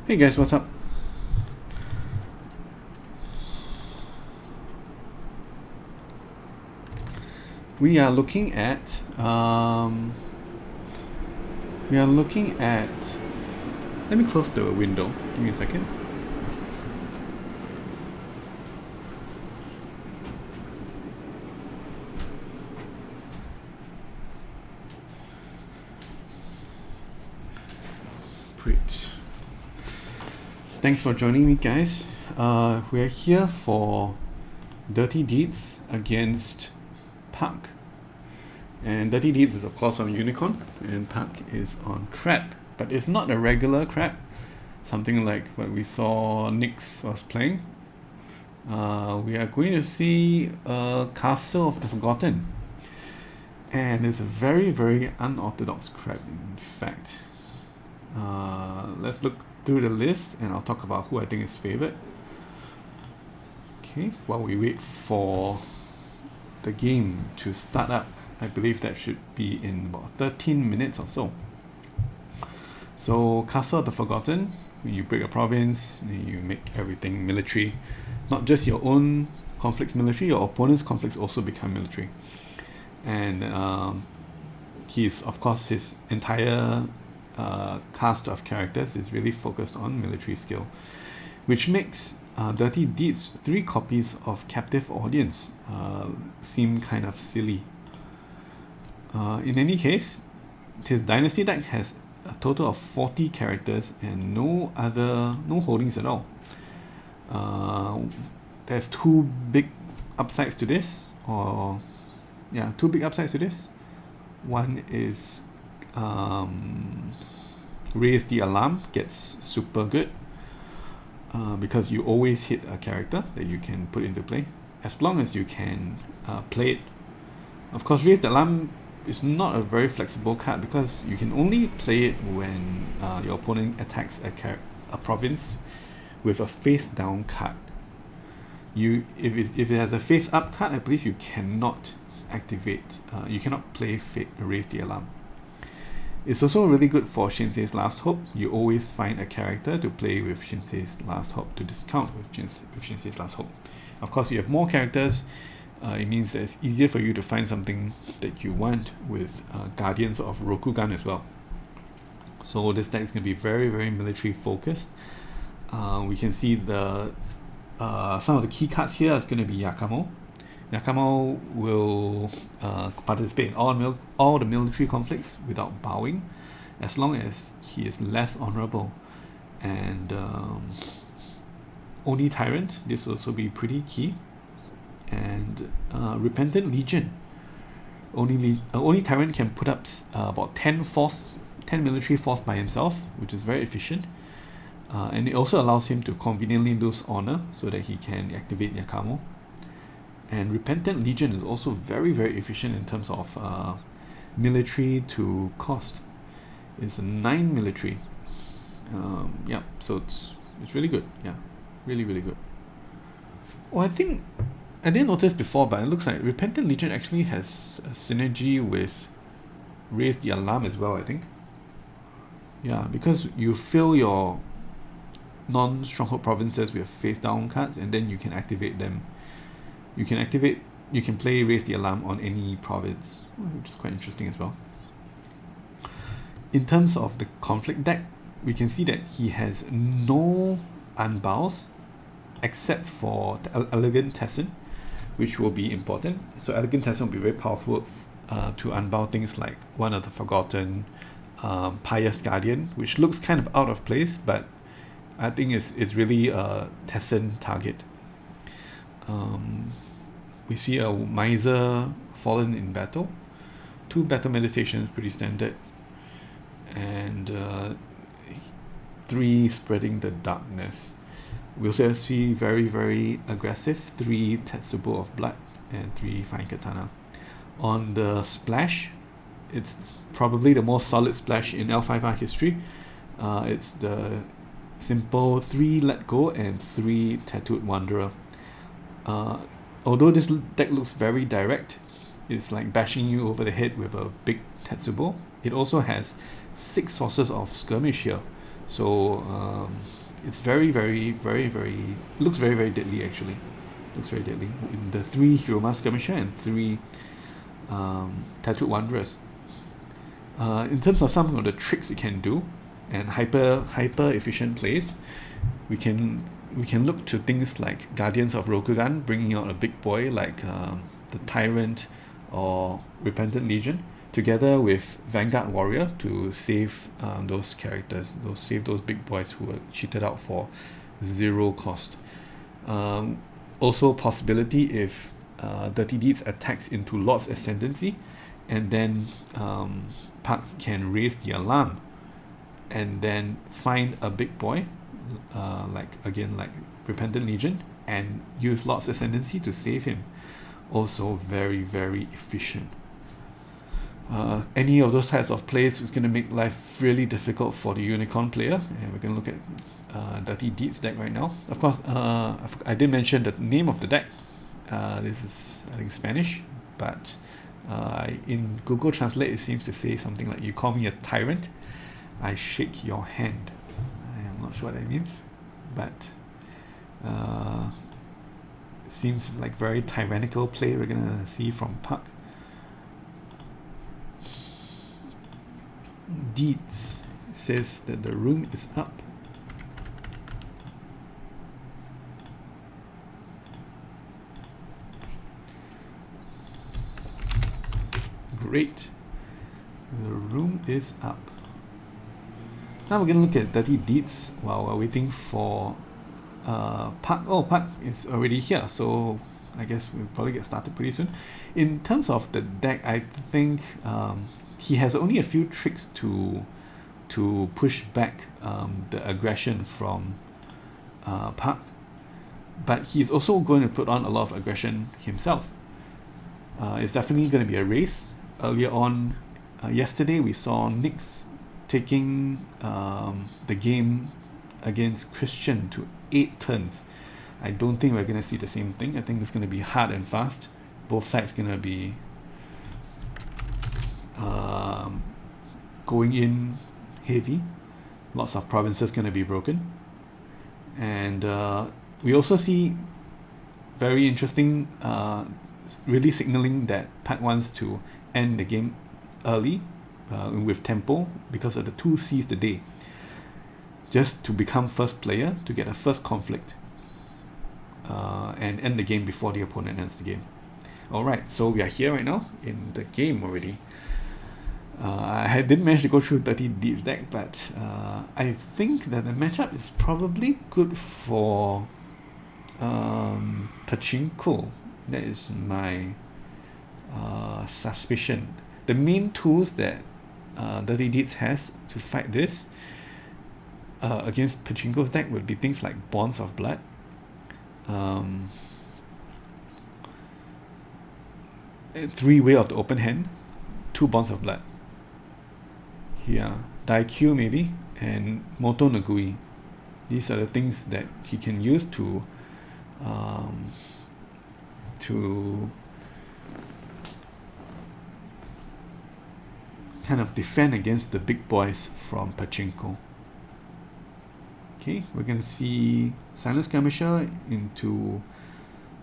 Hey guys, what's up? We are looking at let me close the window. Give me a second. Great. Thanks for joining me, guys. We're here for Dirty Deeds against Pach. And Dirty Deeds is of course on Unicorn, and Pach is on Crab. But it's not a regular Crab, something like what we saw Nyx was playing. We are going to see a Castle of the Forgotten. And it's a very, very unorthodox Crab, in fact. Let's look through the list and I'll talk about who I think is favored. Okay, while we wait for the game to start up, I believe that should be in about 13 minutes or so. So, Castle of the Forgotten, when you break a province, you make everything military. Not just your own conflicts military, your opponent's conflicts also become military. And he's, of course, his entire cast of characters is really focused on military skill, which makes Dirty Deeds 3 copies of Captive Audience seem kind of silly. In any case, his Dynasty deck has a total of 40 characters and no holdings at all. There's two big upsides to this, two big upsides to this. One is Raise the Alarm gets super good because you always hit a character that you can put into play as long as you can play it. Of course, Raise the Alarm is not a very flexible card because you can only play it when your opponent attacks a province with a face down card. If it has a face up card, I believe you cannot activate. You cannot play Raise the Alarm. It's also really good for Shinsei's Last Hope. You always find a character to play with Shinsei's Last Hope, to discount with Shinsei's Last Hope. Of course, you have more characters. It means that it's easier for you to find something that you want with Guardians of Rokugan as well. So this deck is going to be very, very military focused. We can see the some of the key cards here is going to be Yakamo. Yakamo will participate in all the military conflicts without bowing, as long as he is less honorable. And Oni Tyrant, this will also be pretty key. And Repentant Legion. Oni Tyrant can put up about 10 military force by himself, which is very efficient. And it also allows him to conveniently lose honor so that he can activate Yakamo. And Repentant Legion is also very, very efficient in terms of military to cost. It's a 9 military. So it's really good. Yeah, really, really good. Well, I think I didn't notice before, but it looks like Repentant Legion actually has a synergy with Raise the Alarm as well, I think. Yeah, because you fill your non-stronghold provinces with face down cards and then you can activate them. You can play Raise the Alarm on any province, which is quite interesting as well. In terms of the conflict deck, we can see that he has no unbows except for the Elegant Tessin, which will be important. So Elegant Tessin will be very powerful to unbow things like One of the Forgotten, Pious Guardian, which looks kind of out of place, but I think it's really a Tessin target. We see a Miser Fallen in Battle, 2 Battle Meditations, pretty standard, and 3 Spreading the Darkness. We also see very, very aggressive 3 Tetsubo of Blood and 3 Fine Katana. On the splash, it's probably the most solid splash in L5R history. It's the simple 3 Let Go and 3 Tattooed Wanderer. Although this deck looks very direct, it's like bashing you over the head with a big Tetsubo. It also has 6 sources of skirmish here, So it's very looks very deadly actually. Looks very deadly. In the 3 Hero Mask Skirmisher and 3 Tattooed Wanderers. In terms of some of the tricks it can do and hyper efficient plays, we can look to things like Guardians of Rokugan, bringing out a big boy like the Tyrant or Repentant Legion, together with Vanguard Warrior to save those characters, save those big boys who were cheated out for 0 cost. Also possibility if Dirty Deeds attacks into Lord's Ascendancy, and then Pach can raise the alarm and then find a big boy like Repentant Legion and use Lord's Ascendancy to save him. Also very efficient. Any of those types of plays is going to make life really difficult for the Unicorn player, and we're going to look at Dirty Deeds deck right now. Of course, I did mention the name of the deck. This is, I think, Spanish, but in Google Translate it seems to say something like, "You call me a tyrant, I shake your hand." I am not sure what that means, but it seems like very tyrannical play we're gonna see from Pach. Deeds says that the room is up. Great. The room is up. Now we're going to look at Dirty Deeds while we're waiting for Pach. Oh, Pach is already here, so I guess we'll probably get started pretty soon. In terms of the deck, I think he has only a few tricks to push back the aggression from Pach, but he's also going to put on a lot of aggression himself. It's definitely going to be a race. Earlier on, yesterday we saw Nyx taking the game against Christian to 8 turns. I don't think we're going to see the same thing. I think it's going to be hard and fast. Both sides going to be going in heavy. Lots of provinces going to be broken. And we also see very interesting, really signaling that Pach wants to end the game early with tempo because of the 2 C's the day, just to become first player, to get a first conflict and end the game before the opponent ends the game. Alright, so we are here right now in the game already. I didn't manage to go through Dirty Deeds deck, but I think that the matchup is probably good for Pachinko. That is my suspicion. The main tools that Dirty Deeds has to fight this against Pachinko's deck would be things like Bonds of Blood, 3 Way of the Open Hand, 2 Bonds of Blood. Yeah, Daikyu maybe, and Moto Nagui. These are the things that he can use to kind of defend against the big boys from Pachinko. Okay, we're going to see Silent Skirmisher into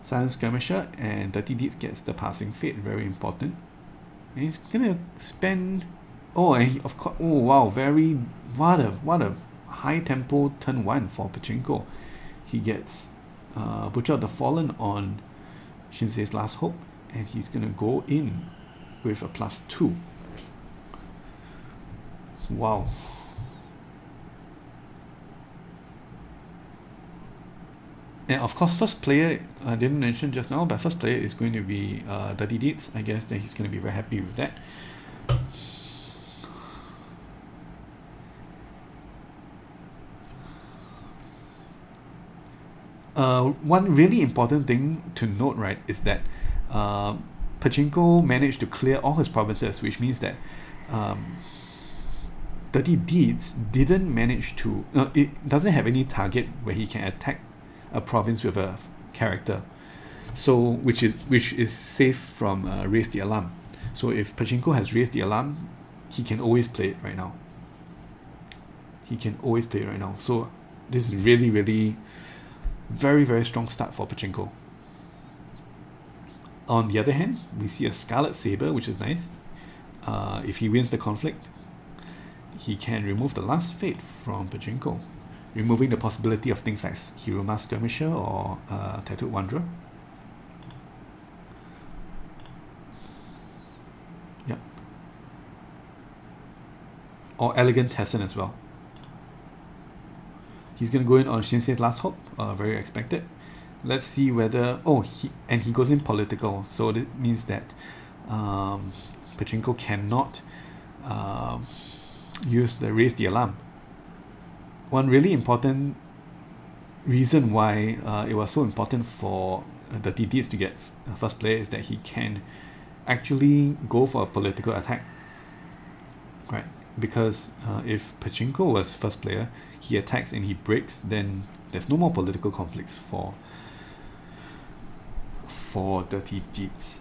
Silent Skirmisher, and Dirty Deeds gets the Passing Fate, very important. And he's going to spend... Oh, and of course... Oh, wow, what a high tempo turn 1 for Pachinko. He gets Butcher of the Fallen on Shinsei's Last Hope, and he's going to go in with a +2. Wow. And of course, first player, I didn't mention just now, but first player is going to be Dirty Deeds. I guess that he's going to be very happy with that. One really important thing to note, right, is that Pachinko managed to clear all his provinces, which means that Dirty Deeds didn't manage to... it doesn't have any target where he can attack a province with a character, so which is safe from Raise the Alarm. So if Pachinko has Raised the Alarm, he can always play it right now. he can always play right now. So this is really, really very, very strong start for Pachinko. On the other hand, we see a Scarlet Saber, which is nice. If he wins the conflict, he can remove the last fate from Pachinko, removing the possibility of things like Hiruma Skirmisher or Tattooed Wanderer. Yep. Or Elegant Tessin as well. He's going to go in on Shinsei's Last Hope, very expected. Let's see whether... Oh, he goes in political, so that means that Pachinko cannot use the Raise the Alarm. One really important reason why it was so important for DirtyDeeds to get first player is that he can actually go for a political attack, right? Because if Pachinko was first player, he attacks and he breaks, then there's no more political conflicts for DirtyDeeds.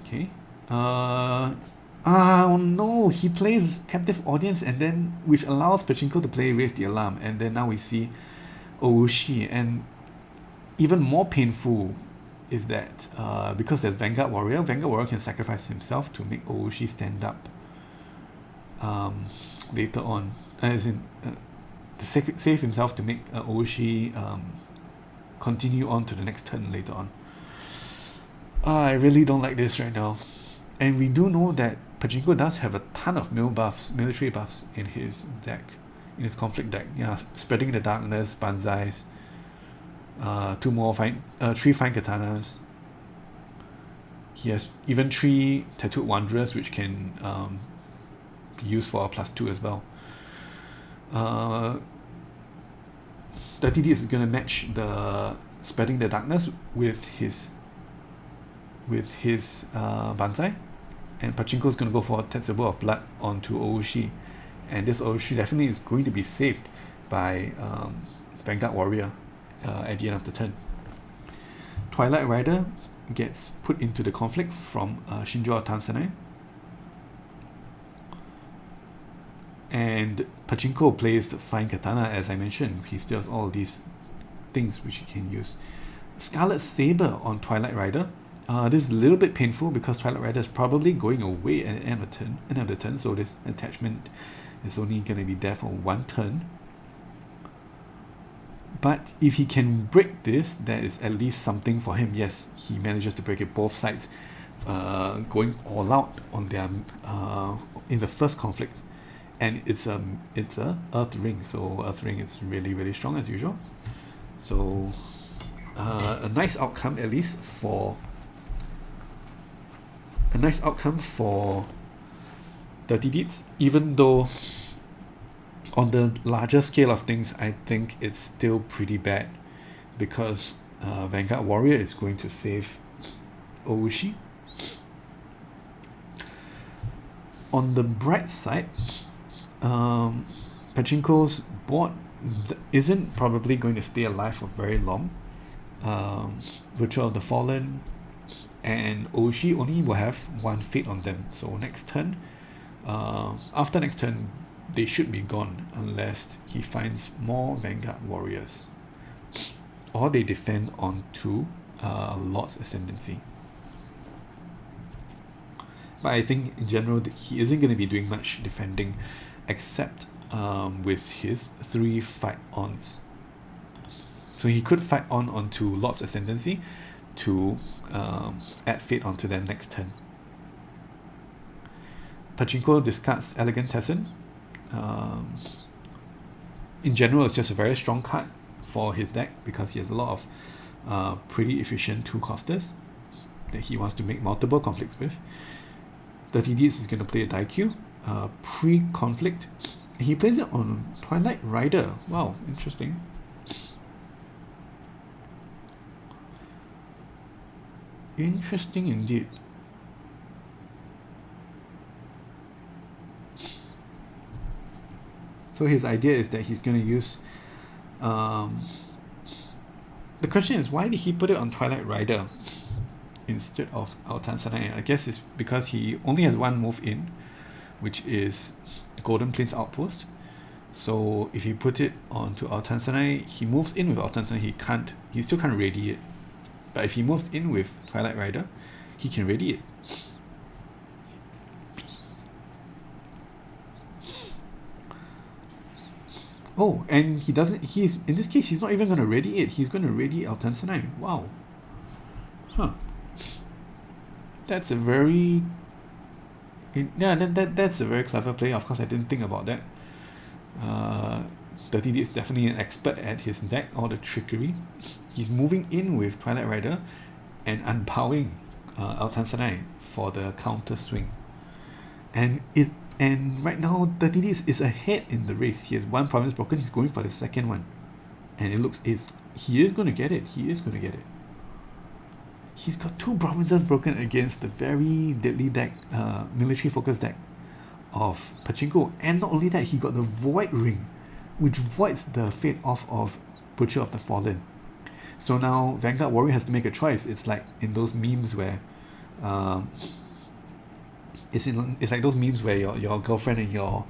Okay. Oh no, he plays Captive Audience, and then which allows Pachinko to play Raise the Alarm, and then now we see Oushi. And even more painful is that because there's Vanguard Warrior can sacrifice himself to make Oushi stand up later on, as in to save himself to make Oushi continue on to the next turn later on. I really don't like this right now. And we do know that Pachinko does have a ton of military buffs in his deck, in his conflict deck. Yeah, Spreading the Darkness, Banzais, 3 fine katanas. He has even 3 Tattooed Wanderers, which can be used for a +2 as well. DirtyDeeds is going to match the Spreading the Darkness with his Banzai, and Pachinko is going to go for Tetsubo of Blood onto Oushi, and this Oushi definitely is going to be saved by Vanguard Warrior at the end of the turn. Twilight Rider gets put into the conflict from Shinjo Tansanai, and Pachinko plays Fine Katana. As I mentioned, he still has all these things which he can use. Scarlet Saber on Twilight Rider. This is a little bit painful because Twilight Rider is probably going away at the end of the turn, so this attachment is only going to be there for 1 turn. But if he can break this, there is at least something for him. Yes, he manages to break it, both sides going all out on their in the first conflict, and it's a Earth Ring, so Earth Ring is really, really strong as usual. So a nice outcome at least for DirtyDeeds, even though on the larger scale of things, I think it's still pretty bad because Vanguard Warrior is going to save Oushi. On the bright side, Pachinko's board isn't probably going to stay alive for very long. Ritual of the Fallen and Oushi only will have 1 fate on them, so next turn, after next turn, they should be gone unless he finds more Vanguard Warriors or they defend onto Lord's Ascendancy. But I think in general he isn't going to be doing much defending except with his 3 fight-ons. So he could fight onto Lord's Ascendancy to add fate onto them next turn. Pachinko discards Elegant Tessin. In general, it's just a very strong card for his deck because he has a lot of pretty efficient 2-costers that he wants to make multiple conflicts with. DirtyDeeds is going to play a Daikyu pre-conflict. He plays it on Twilight Rider. Wow, interesting. Interesting indeed. So his idea is that he's going to use... the question is, why did he put it on Twilight Rider instead of Tansanai? I guess it's because he only has 1 move in, which is Golden Plains Outpost. So if you put it onto our Tanzanite, he moves in with our Tanzanite, he still can't ready it. But if he moves in with Twilight Rider, he can ready it. Oh, and he doesn't, in this case, he's not even going to ready it. He's going to ready our Tanzanite. Wow. Huh. That's a very... that's a very clever play. Of course, I didn't think about that. DirtyDeeds is definitely an expert at his deck, all the trickery. He's moving in with Twilight Rider and unbowing our Tanzanite for the counter swing. And right now, DirtyDeeds is ahead in the race. He has one province broken. He's going for the second one. And it looks he is going to get it. He is going to get it. He's got 2 provinces broken against the very deadly deck, military focus deck of Pachinko. And not only that, he got the Void Ring, which voids the fate off of Butcher of the Fallen. So now Vanguard Warrior has to make a choice. It's like in those memes where it's like those memes where your girlfriend and your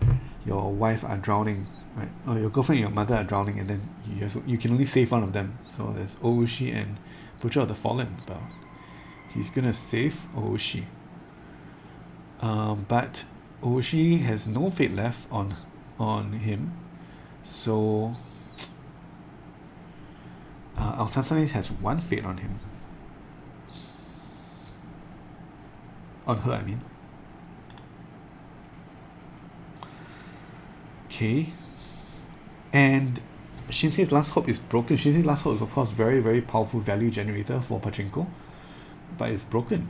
wife are drowning, right? Or your girlfriend and your mother are drowning, and then you can only save one of them. So there's Oushi and Butcher of the Fallen. But he's gonna save Oushi. But Oushi has no fate left on him. So our Tanzanite has 1 fate on him. On her, I mean. Okay. And Shinsei's Last Hope is broken. Shinsei's Last Hope is, of course, very, very powerful value generator for Pachinko. But it's broken.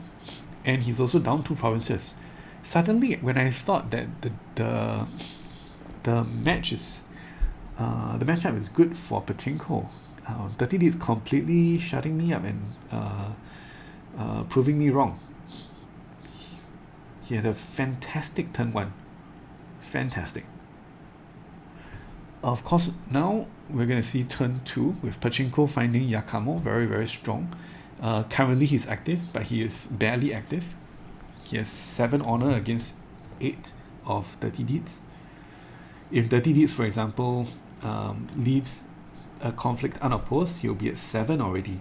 And he's also down 2 provinces. Suddenly, when I thought that the matchup is good for Pachinko, DirtyDeeds is completely shutting me up and proving me wrong. He had a fantastic turn 1. Fantastic. Of course, now we're going to see turn 2 with Pachinko finding Yakamo very, very strong. Currently he's active, but he is barely active. He has 7 honor against 8 of DirtyDeeds. If DirtyDeeds, for example, leaves a conflict unopposed, he'll be at 7 already.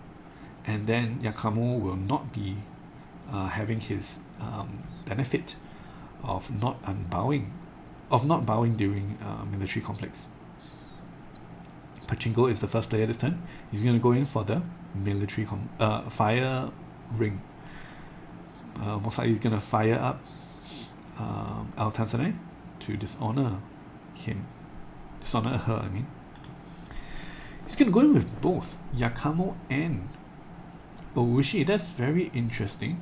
And then Yakamo will not be having his benefit of not bowing during military conflicts. Pachinko is the first player this turn. He's going to go in for the military fire ring. Most likely he's going to fire up Al Tanzanite to dishonor her, I mean. He's going to go in with both Yakamo and Oushi. That's very interesting.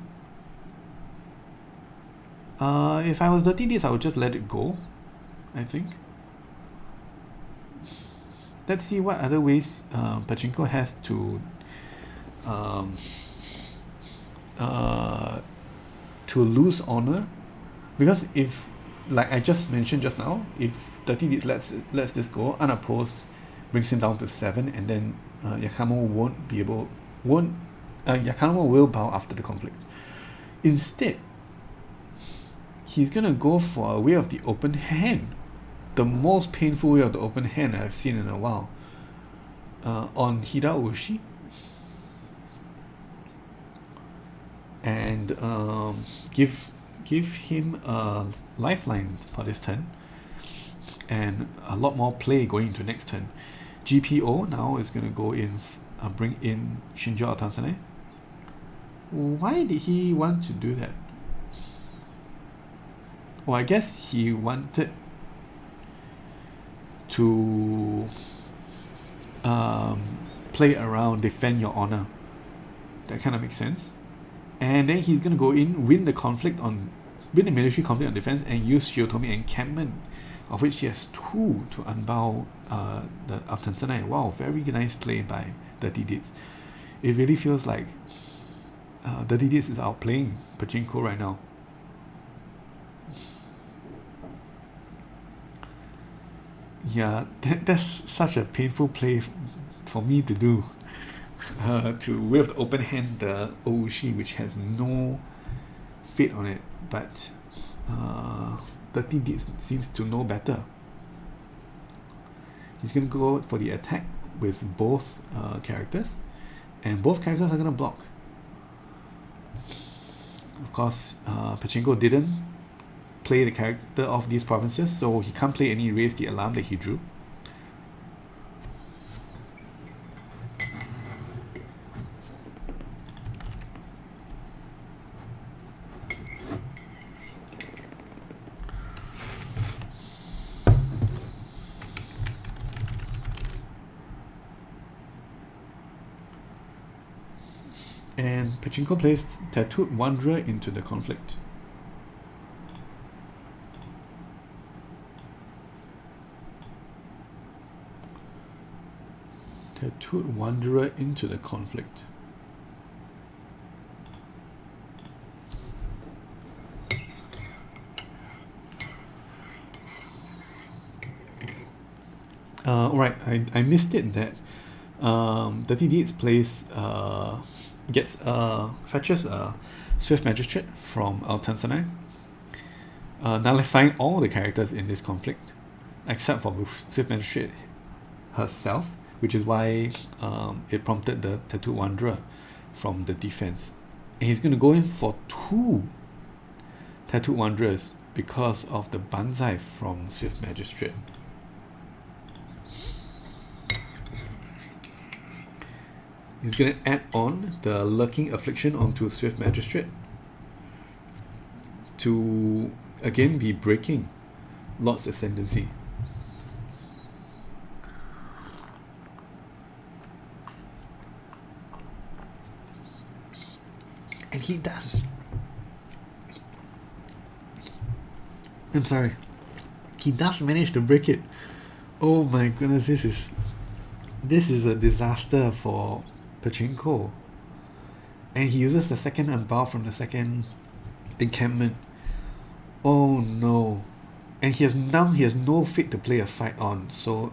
If I was DirtyDeeds, I would just let it go, I think. Let's see what other ways Pachinko has to lose honor. Because if, like I just mentioned just now, if DirtyDeeds lets this go unopposed, brings him down to 7, and then Yakamo Yakamo will bow after the conflict. Instead, he's gonna go for a way of the open hand, the most painful way of the open hand I've seen in a while, on Hida Oushi, and give him a lifeline for this turn, and a lot more play going into next turn. GPO now is going to go in, bring in Shinjo Tansane. Why did he want to do that? Well, I guess he wanted to play around, defend your honor. That kind of makes sense. And then he's going to go in, win the military conflict on defense, and use Shiotomi encampment, of which he has 2 to unbow the Tanzanite. Wow, very nice play by DirtyDeeds. It really feels like DirtyDeeds is outplaying Pachinko right now. Yeah, that's such a painful play for me to do. To with the open hand the Oushi, which has no fate on it, but DirtyDeeds seems to know better. He's going to go for the attack with both characters, and both characters are going to block. Of course, Pachinko didn't play the character of these provinces, so he can't play any Raise the Alarm that he drew. And Pachinko plays Tattooed Wanderer into the conflict. Tattooed Wanderer into the conflict. Alright, I missed it that DirtyDeeds plays fetches a Swift Magistrate from Al-Tansanai, nullifying all the characters in this conflict except for Swift Magistrate herself, which is why it prompted the Tattooed Wanderer from the defense. And he's going to go in for 2 Tattooed Wanderers because of the Banzai from Swift Magistrate. He's going to add on the Lurking Affliction onto Swift Magistrate to again be breaking Lord's Ascendancy. And he does. I'm sorry. He does manage to break it. Oh my goodness, this is a disaster for Pachinko. And he uses the second unbound from the second encampment. Oh no. And he has no fate to play a fight on. So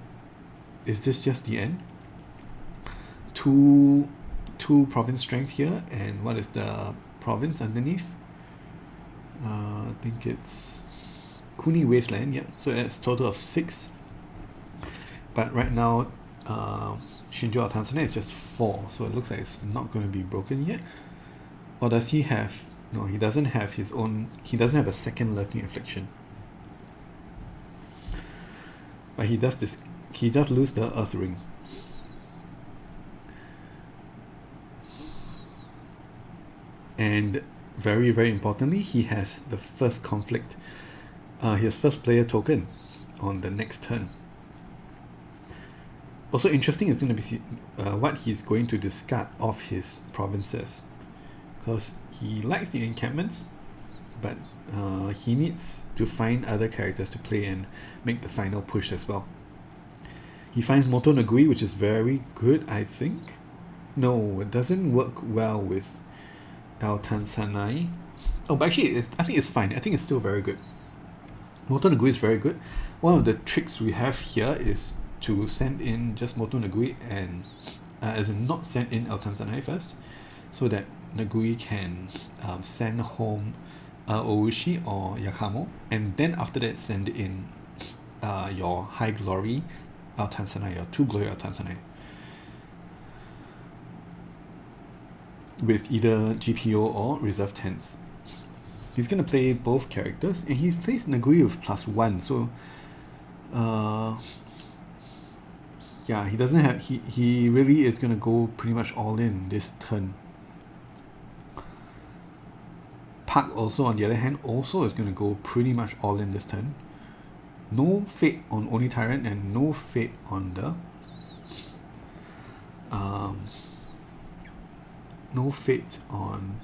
is this just the end? Two province strength here, and what is the province underneath? I think it's Kuni Wasteland, yeah. So that's a total of 6. But right now, Shinjo Al-Tansanai is just 4, so it looks like it's not going to be broken yet. Or does he have? No, he doesn't have his own. He doesn't have a second Lurking Affliction. But he does this. He does lose the Earth Ring. And very, very importantly, he has the first conflict. He has first player token on the next turn. Also interesting is going to be what he's going to discard of his provinces, because he likes the encampments, but he needs to find other characters to play and make the final push as well. He finds Moto Nagui, which is very good, I think. No, it doesn't work well with Al-Tansanai. Oh, but actually, I think it's fine. I think it's still very good. Moto Nagui is very good. One of the tricks we have here is to send in just Moto Nagui and as in not send in Al-Tansanai first, so that Nagui can send home Oushi or Yakamo, and then after that send in your High Glory Al-Tansanai, your 2 Glory Al-Tansanai, with either GPO or Reserve Tents. He's going to play both characters, and he plays Nagui with +1, so yeah, he doesn't have, he really is going to go pretty much all in this turn. Pach also, on the other hand, also is going to go pretty much all in this turn. No fate on Oni Tyrant and no fate on the no fate on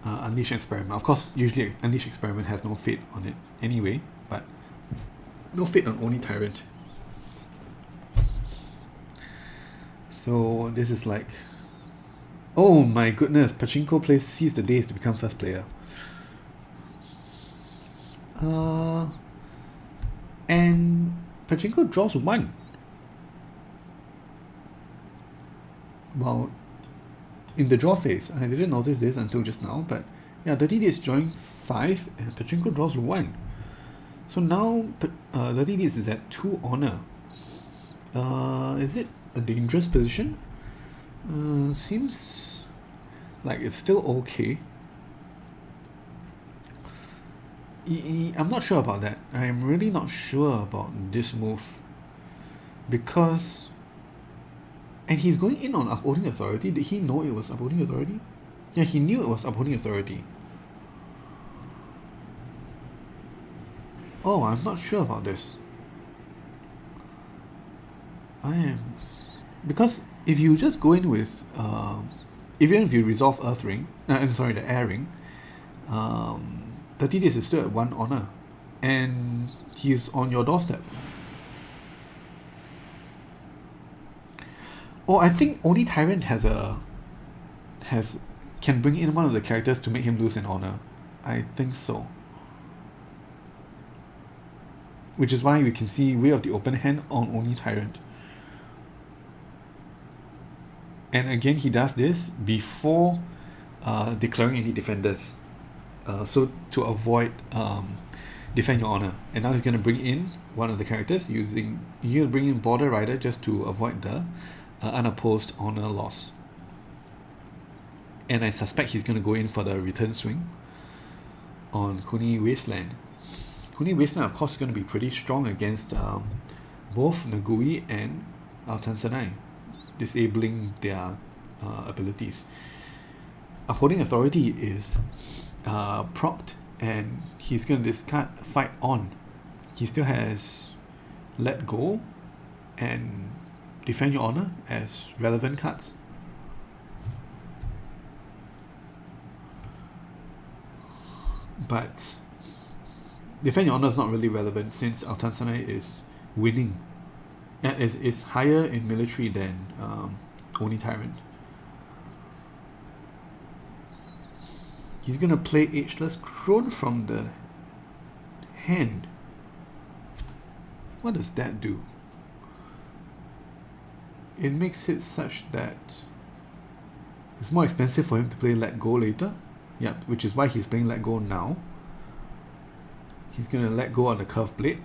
Unleash Experiment. Of course, usually Unleash Experiment has no fate on it anyway, but no fate on Oni Tyrant. So this is like, oh my goodness, Pachinko plays Seize the Days to become first player. And Pachinko draws 1. Well, in the draw phase, I didn't notice this until just now, but yeah, DirtyDeeds is drawing 5 and Pachinko draws 1. So now DirtyDeeds is at 2 honor. Is it a dangerous position? Seems like it's still okay. I'm not sure about that. I'm really not sure about this move. Because... And he's going in on upholding authority. Did he know it was upholding authority? Yeah, he knew it was upholding authority. Oh, I'm not sure about this. I am... Because if you just go in with... even if you resolve Earth Ring... I'm sorry, the Air Ring... DirtyDeeds is still at 1 honor. And he's on your doorstep. Oh, I think only Tyrant can bring in one of the characters to make him lose an honor. I think so. Which is why we can see Way of the Open Hand on only Tyrant. And again, he does this before declaring any defenders. So to avoid defend your honor. And now he's going to bring in one of the characters he's going to bring in Border Rider just to avoid the unopposed honor loss. And I suspect he's going to go in for the return swing on Kuni Wasteland. Kuni Wasteland, of course, is going to be pretty strong against both Nagui and Altan Sanai, disabling their abilities. Upholding Authority is procced, and he's going to discard Fight On. He still has Let Go and Defend Your Honor as relevant cards. But Defend Your Honor is not really relevant since Altan Sanai is winning. Is higher in military than Oni Tyrant. He's going to play Ageless Crone from the hand. What does that do? It makes it such that it's more expensive for him to play Let Go later. Yeah, which is why he's playing Let Go now. He's going to let go on the Curved Blade,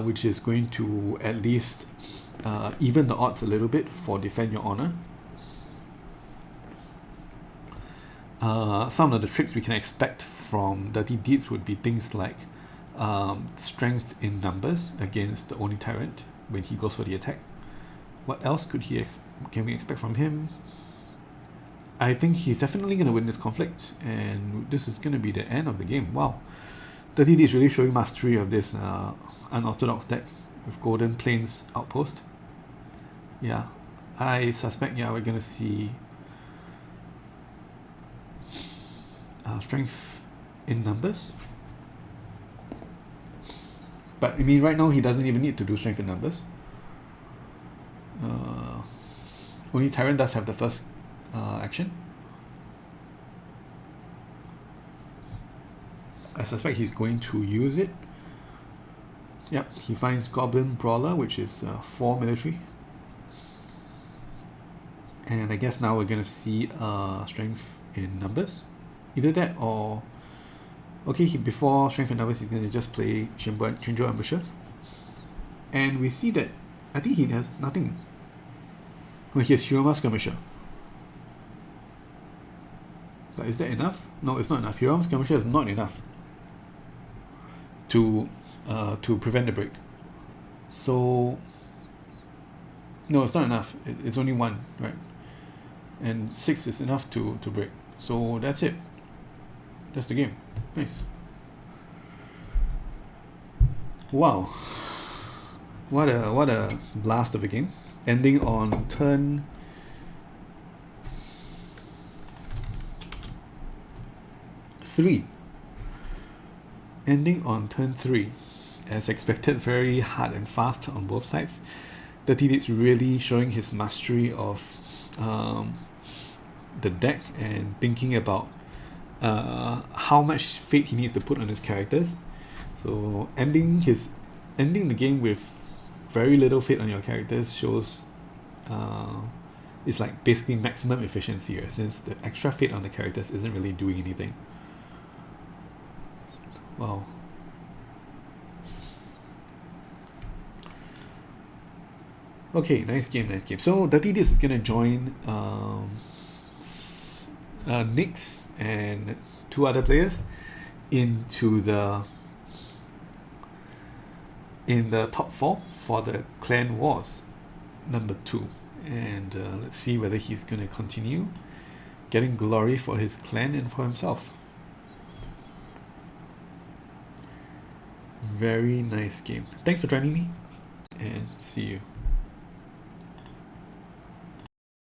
which is going to at least even the odds a little bit for Defend Your Honor. Some of the tricks we can expect from DirtyDeeds would be things like strength in numbers against the Oni Tyrant when he goes for the attack. What else can we expect from him? I think he's definitely going to win this conflict, and this is going to be the end of the game. Wow. DirtyDeeds is really showing mastery of this unorthodox deck with Golden Plains Outpost. Yeah, I suspect we're going to see strength in numbers. But I mean, right now he doesn't even need to do strength in numbers. Only Tyrant does have the first action. I suspect he's going to use it. Yep, he finds Goblin Brawler, which is 4 military. And I guess now we're going to see strength in numbers. Either that or... Okay, before strength in numbers, he's going to just play Shinjo Ambusher. And we see that I think he has nothing. Well, he has Hiroma Skirmisher. But is that enough? No, it's not enough. Hiroma Skirmisher is not enough to prevent the break. So no, it's not enough. It's only 1, right? And 6 is enough to break. So that's it. That's the game. Nice. Wow. What a blast of a game. Ending on turn 3. Ending on turn 3. As expected, very hard and fast on both sides. DirtyDeeds really showing his mastery of the deck and thinking about how much fate he needs to put on his characters. So ending the game with very little fate on your characters shows it's like basically maximum efficiency here, since the extra fate on the characters isn't really doing anything. Wow. Okay, nice game, nice game. So DirtyDeeds is gonna join Nix and two other players into the top four for the Clan Wars number 2, and let's see whether he's gonna continue getting glory for his clan and for himself. Very nice game. Thanks for joining me, and see you.